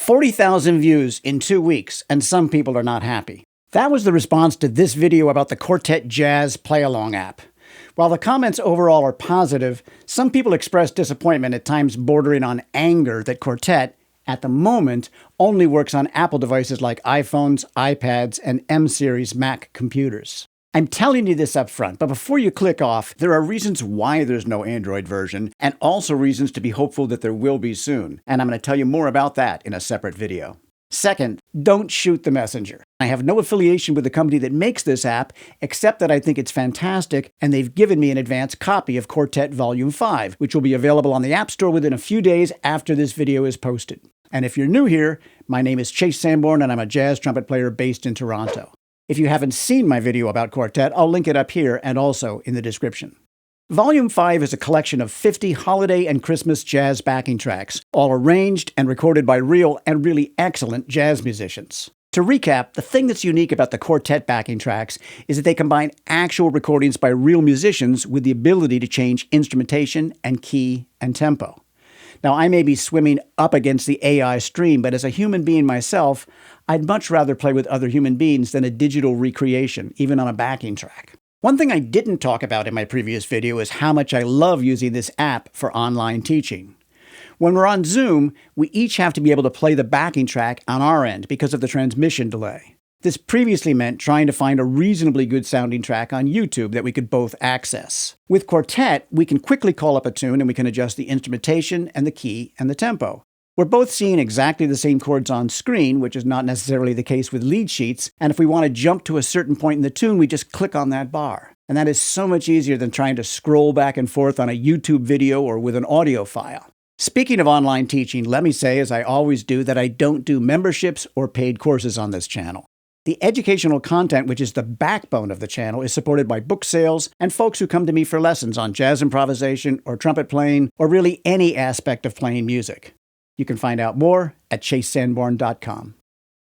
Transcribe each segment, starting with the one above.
40,000 views in 2 weeks, and some people are not happy. That was the response to this video about the Quartet Jazz Play-Along app. While the comments overall are positive, some people expressed disappointment, at times bordering on anger, that Quartet, at the moment, only works on Apple devices like iPhones, iPads, and M-series Mac computers. I'm telling you this up front, but before you click off, there are reasons why there's no Android version, and also reasons to be hopeful that there will be soon. And I'm going to tell you more about that in a separate video. Second, don't shoot the messenger. I have no affiliation with the company that makes this app, except that I think it's fantastic, and they've given me an advance copy of Quartet Volume 5, which will be available on the App Store within a few days after this video is posted. And if you're new here, my name is Chase Sanborn, and I'm a jazz trumpet player based in Toronto. If you haven't seen my video about Quartet, I'll link it up here and also in the description. Volume 5 is a collection of 50 holiday and Christmas jazz backing tracks, all arranged and recorded by real and really excellent jazz musicians. To recap, the thing that's unique about the Quartet backing tracks is that they combine actual recordings by real musicians with the ability to change instrumentation and key and tempo. Now, I may be swimming up against the AI stream, but as a human being myself, I'd much rather play with other human beings than a digital recreation, even on a backing track. One thing I didn't talk about in my previous video is how much I love using this app for online teaching. When we're on Zoom, we each have to be able to play the backing track on our end because of the transmission delay. This previously meant trying to find a reasonably good sounding track on YouTube that we could both access. With Quartet, we can quickly call up a tune and we can adjust the instrumentation and the key and the tempo. We're both seeing exactly the same chords on screen, which is not necessarily the case with lead sheets, and if we want to jump to a certain point in the tune, we just click on that bar. And that is so much easier than trying to scroll back and forth on a YouTube video or with an audio file. Speaking of online teaching, let me say, as I always do, that I don't do memberships or paid courses on this channel. The educational content, which is the backbone of the channel, is supported by book sales and folks who come to me for lessons on jazz improvisation or trumpet playing, or really any aspect of playing music. You can find out more at chasesanborn.com.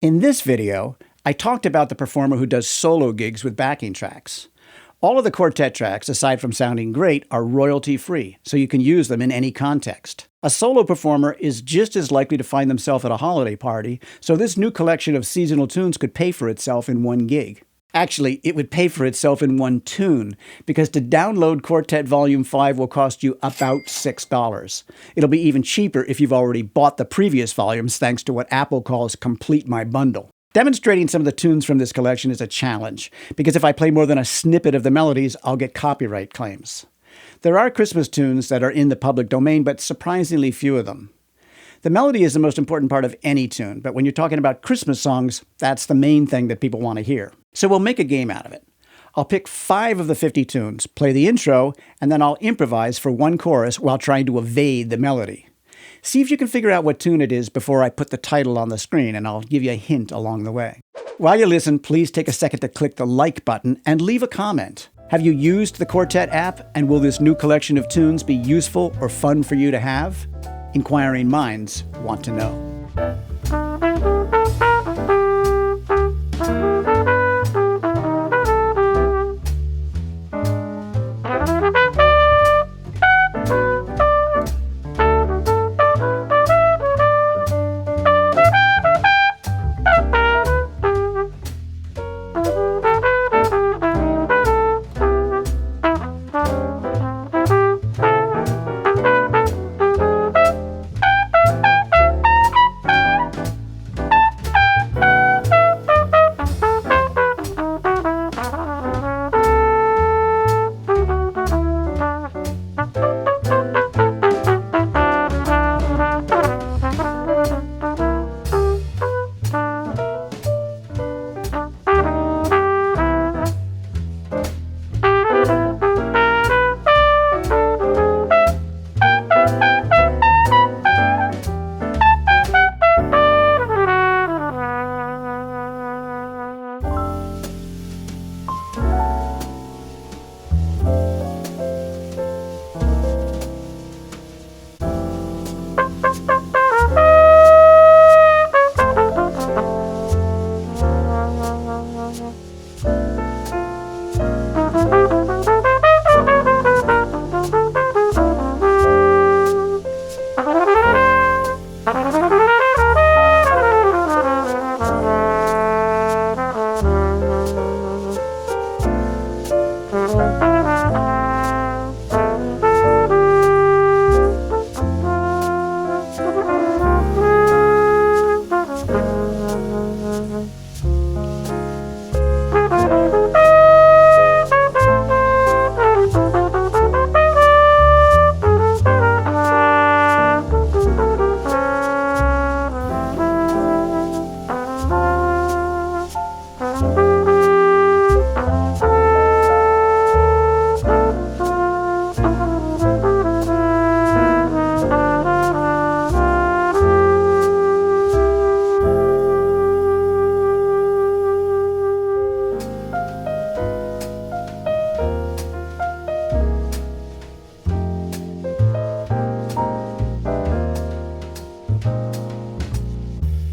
In this video, I talked about the performer who does solo gigs with backing tracks. All of the Quartet tracks, aside from sounding great, are royalty-free, so you can use them in any context. A solo performer is just as likely to find themselves at a holiday party, so this new collection of seasonal tunes could pay for itself in one gig. Actually, it would pay for itself in one tune, because to download Quartet Volume 5 will cost you about $6. It'll be even cheaper if you've already bought the previous volumes, thanks to what Apple calls Complete My Bundle. Demonstrating some of the tunes from this collection is a challenge, because if I play more than a snippet of the melodies, I'll get copyright claims. There are Christmas tunes that are in the public domain, but surprisingly few of them. The melody is the most important part of any tune, but when you're talking about Christmas songs, that's the main thing that people want to hear. So we'll make a game out of it. I'll pick 5 of the 50 tunes, play the intro, and then I'll improvise for one chorus while trying to evade the melody. See if you can figure out what tune it is before I put the title on the screen, and I'll give you a hint along the way. While you listen, please take a second to click the like button and leave a comment. Have you used the Quartet app, and will this new collection of tunes be useful or fun for you to have? Inquiring minds want to know.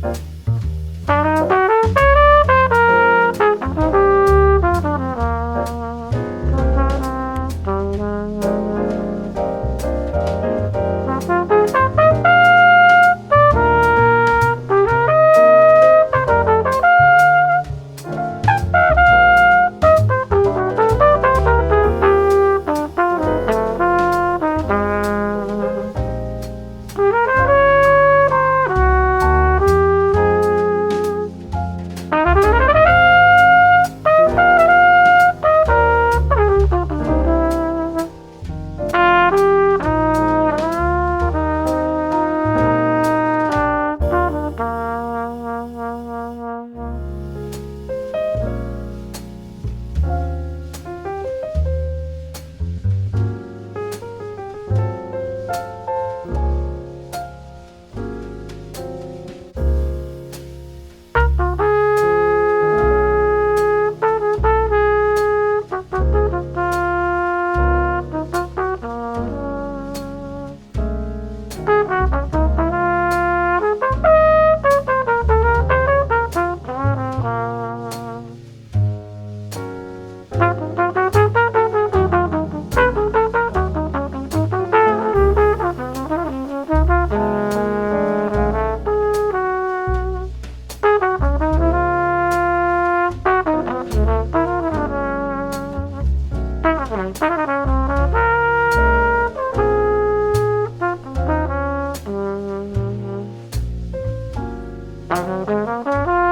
Thank you.